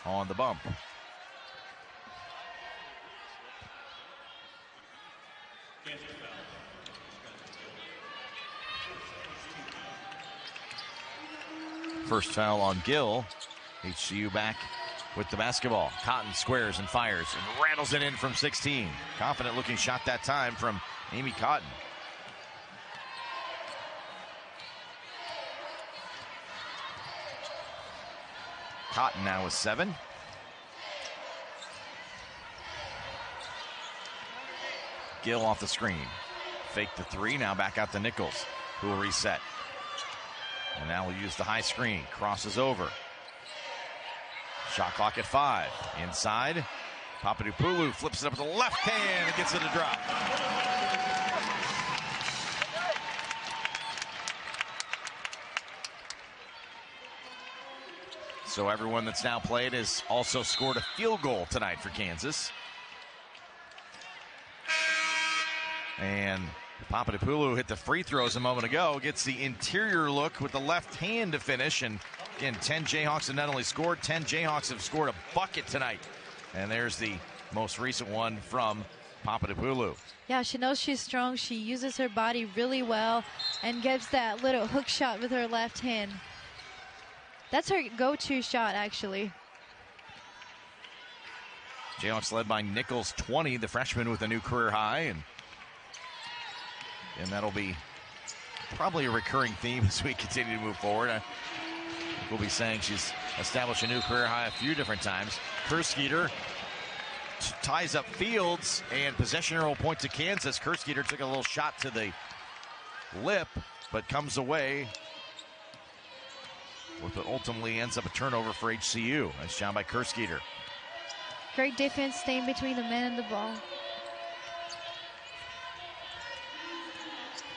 on the bump. First foul on Gill. HCU back with the basketball. Cotton squares and fires and rattles it in from 16. Confident looking shot that time from Amy Cotton. Cotton now with 7. Gill off the screen. Fake the 3, now back out to Nichols, who will reset. And now we'll use the high screen. Crosses over. Shot clock at 5. Inside. Papadopoulou flips it up with the left hand and gets it a drop. So everyone that's now played has also scored a field goal tonight for Kansas. And Papadopoulou hit the free throws a moment ago, gets the interior look with the left hand to finish. And again, 10 Jayhawks have not only scored, 10 Jayhawks have scored a bucket tonight. And there's the most recent one from Papadopoulou. Yeah, she knows she's strong. She uses her body really well and gives that little hook shot with her left hand. That's her go-to shot, actually. Jayhawks led by Nichols, 20, the freshman with a new career high. And that'll be probably a recurring theme as we continue to move forward. We'll be saying she's established a new career high a few different times. Kerskeeter ties up Fields, and possession arrow point to Kansas. Kerskeeter took a little shot to the lip, but comes away with what ultimately ends up a turnover for HCU. Nice job by Kerskeeter. Great defense staying between the man and the ball.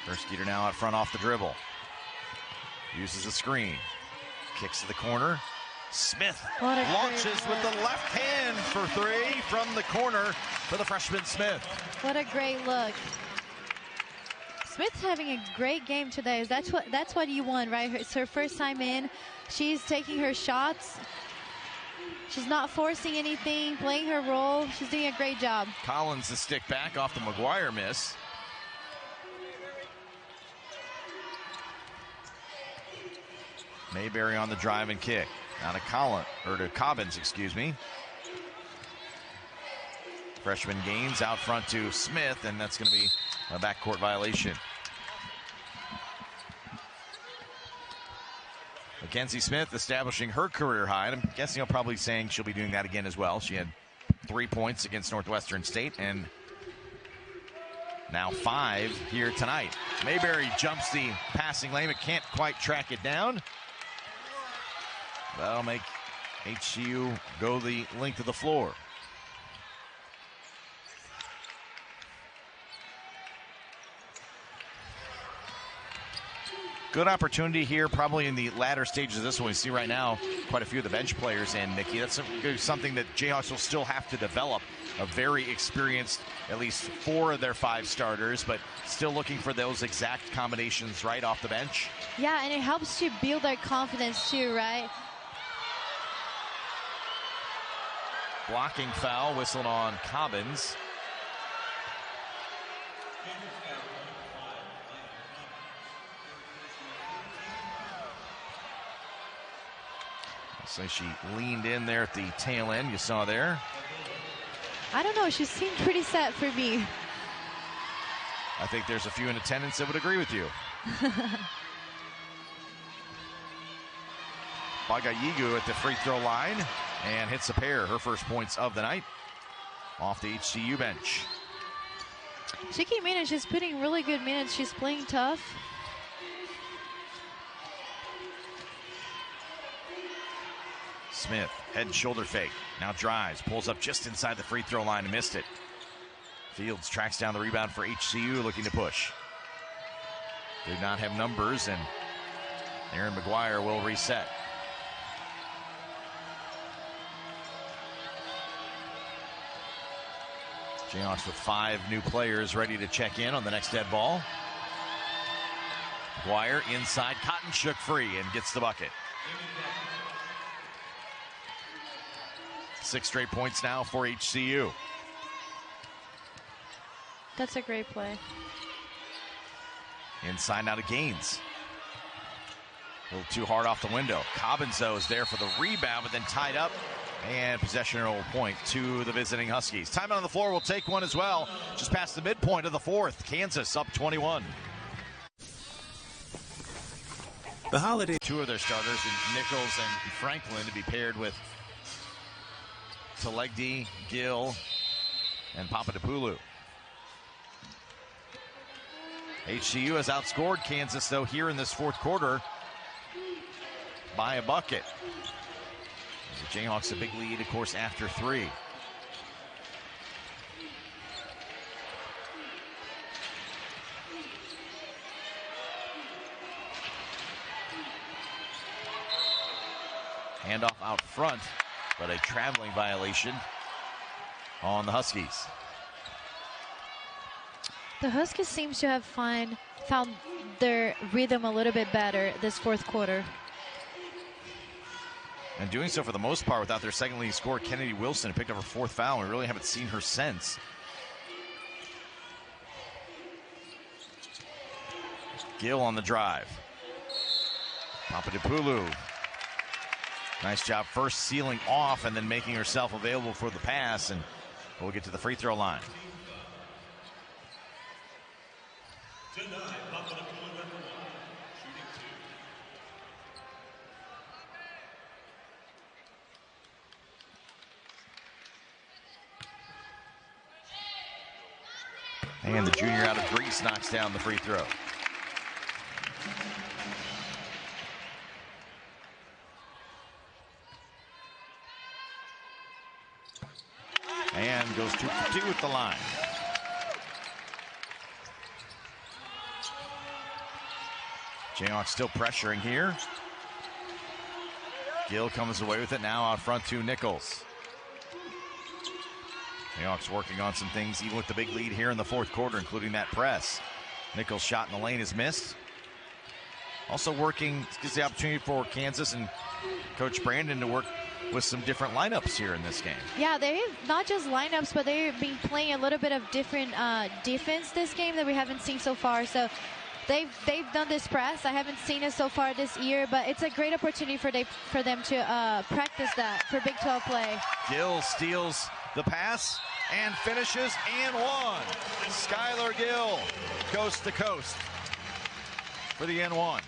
Kerskeeter now out front off the dribble. Uses a screen. Kicks to the corner. Smith launches with the left hand for 3 from the corner for the freshman Smith. What a great look. Smith's having a great game today. That's what you want, right? It's her first time in. She's taking her shots. She's not forcing anything, playing her role. She's doing a great job. Collins the stick back off the McGuire miss. Mayberry on the drive and kick. Now to Cobbins, excuse me. Freshman Gaines out front to Smith, and that's going to be a backcourt violation. Mackenzie Smith establishing her career high, and I'm guessing I'm probably saying she'll be doing that again as well. She had 3 points against Northwestern State, and now 5 here tonight. Mayberry jumps the passing lane, but can't quite track it down. That'll make HCU go the length of the floor. Good opportunity here, probably in the latter stages of this one. We see right now quite a few of the bench players in, Nikki. That's something that Jayhawks will still have to develop. A very experienced, at least 4 of their 5 starters, but still looking for those exact combinations right off the bench. Yeah, and it helps to build their confidence too, right? Blocking foul whistled on Cobbins. So she leaned in there at the tail end, you saw there. I don't know, she seemed pretty set for me. I think there's a few in attendance that would agree with you. Bagayigu at the free throw line and hits a pair, her first points of the night off the HCU bench. She came in and she's putting really good minutes. She's playing tough. Smith, head and shoulder fake, now drives, pulls up just inside the free throw line and missed it. Fields tracks down the rebound for HCU, looking to push. Did not have numbers, and Aaron McGuire will reset. Jayhawks with 5 new players ready to check in on the next dead ball. McGuire inside. Cotton shook free and gets the bucket. 6 straight points now for HCU. That's a great play. Inside now to Gaines. A little too hard off the window. Cobbinzo is there for the rebound, but then tied up. And possession will point to the visiting Huskies. Timeout on the floor will take one as well. Just past the midpoint of the fourth. Kansas up 21. The holiday. 2 of their starters, Nichols and Franklin, to be paired with Talegdi, Gill, and Papadopoulou. HCU has outscored Kansas, though, here in this fourth quarter by a bucket. The Jayhawks a big lead, of course, after 3. Handoff out front, but a traveling violation on the Huskies. The Huskies seems to have found their rhythm a little bit better this fourth quarter. And doing so for the most part without their second leading scorer, Kennedy Wilson, who picked up her 4th foul. We really haven't seen her since. Gill on the drive. Papadopoulou. Nice job first sealing off and then making herself available for the pass. And we'll get to the free throw line. And the junior out of Greece knocks down the free throw. And goes 2 for 2 at the line. Jayhawks still pressuring here. Gill comes away with it now out front to Nichols. Jayhawks working on some things even with the big lead here in the fourth quarter, including that press. Nichols' shot in the lane is missed. Also working, gives the opportunity for Kansas and Coach Brandon to work with some different lineups here in this game. Yeah, they've not just lineups, but they've been playing a little bit of different defense this game that we haven't seen so far. So they've done this press. I haven't seen it so far this year, but it's a great opportunity for them to practice that for Big 12 play. Gill steals the pass and finishes and 1. Skylar Gill, coast to coast for the N1.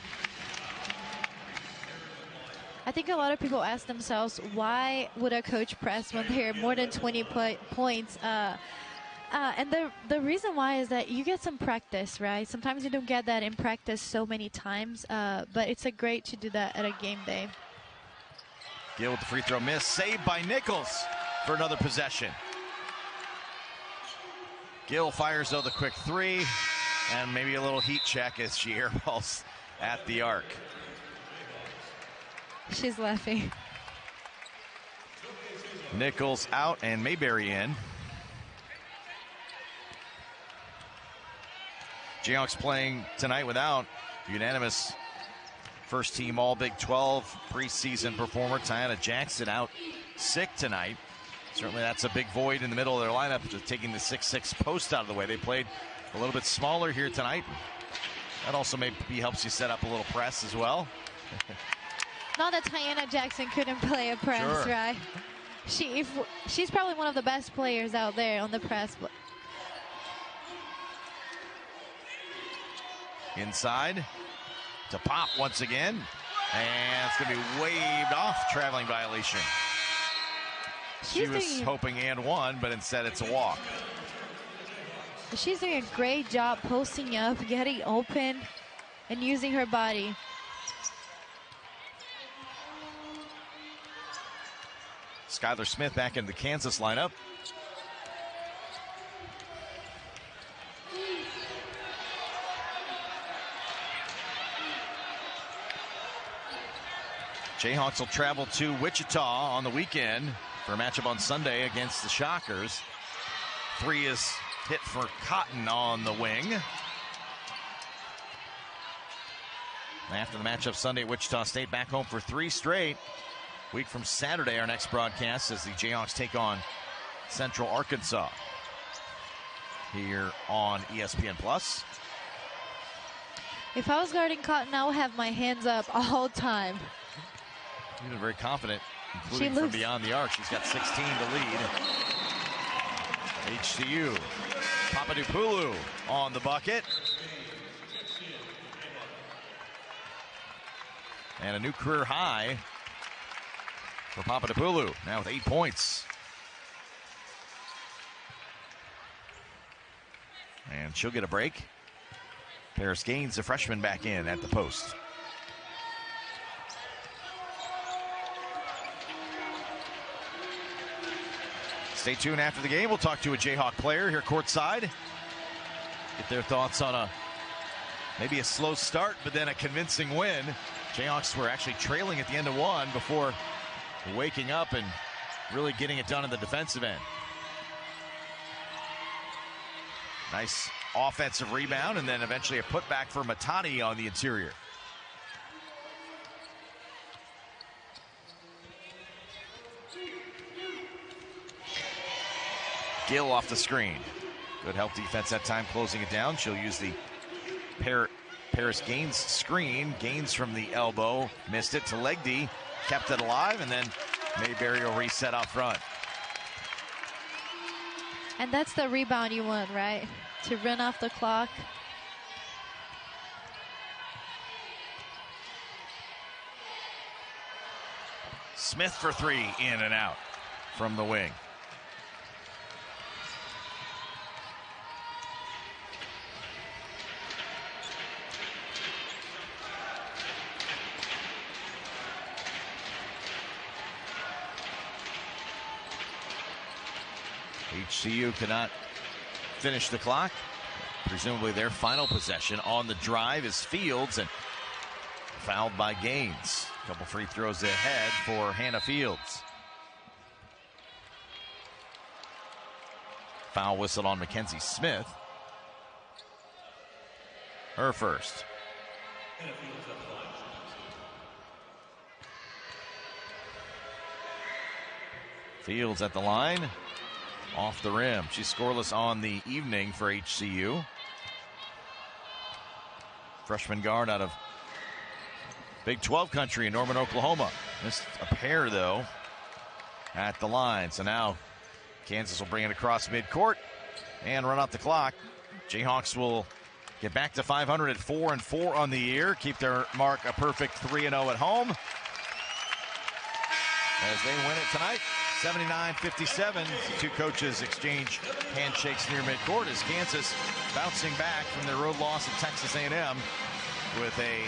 I think a lot of people ask themselves, why would a coach press when they're more than 20 points? And the reason why is that you get some practice, right? Sometimes you don't get that in practice so many times, but it's great to do that at a game day. Gill with the free throw miss, saved by Nichols for another possession. Gill fires though the quick 3, and maybe a little heat check as she airballs at the arc. She's laughing. Nichols out and Mayberry in. Jayhawks playing tonight without unanimous first team All Big 12 preseason performer Tiana Jackson out sick tonight. Certainly that's a big void in the middle of their lineup, just taking the 6'6" post out of the way. They played a little bit smaller here tonight. That also maybe helps you set up a little press as well. Not that Tiana Jackson couldn't play a press, sure. Right? She's probably one of the best players out there on the press. Inside to Pop once again. And it's going to be waved off, traveling violation. She was hoping and 1, but instead it's a walk. She's doing a great job posting up, getting open, and using her body. Skylar Smith back in the Kansas lineup. Jayhawks will travel to Wichita on the weekend for a matchup on Sunday against the Shockers. 3 is hit for Cotton on the wing. After the matchup Sunday at Wichita State, back home for 3 straight. Week from Saturday, our next broadcast as the Jayhawks take on Central Arkansas here on ESPN+. If I was guarding Cotton, I would have my hands up all time. You've been very confident, including from beyond the arc. She's got 16 to lead. HCU. Papadopoulou on the bucket. And a new career high for Papadopoulou, now with 8 points. And she'll get a break. Paris Gaines, the freshman, back in at the post. Stay tuned after the game. We'll talk to a Jayhawk player here courtside. Get their thoughts on maybe a slow start, but then a convincing win. Jayhawks were actually trailing at the end of one before waking up and really getting it done in the defensive end. Nice offensive rebound, and then eventually a putback for Matani on the interior. Gill off the screen. Good help defense that time, closing it down. She'll use the Paris Gaines screen. Gaines from the elbow, missed it to Legdy, kept it alive, and then Mayberry will reset out front. And that's the rebound you want, right? To run off the clock. Smith for 3, in and out from the wing. HCU cannot finish the clock. Presumably their final possession on the drive is Fields, and fouled by Gaines. A couple free throws ahead for Hannah Fields. Foul whistle on Mackenzie Smith. Her first. Fields at the line. Off the rim. She's scoreless on the evening for HCU. Freshman guard out of Big 12 country in Norman, Oklahoma. Missed a pair, though, at the line. So now Kansas will bring it across midcourt and run out the clock. Jayhawks will get back to 500 at 4-4 on the year. Keep their mark a perfect 3-0 at home as they win it tonight. 79-57. The two coaches exchange handshakes near midcourt as Kansas bouncing back from their road loss at Texas A&M with a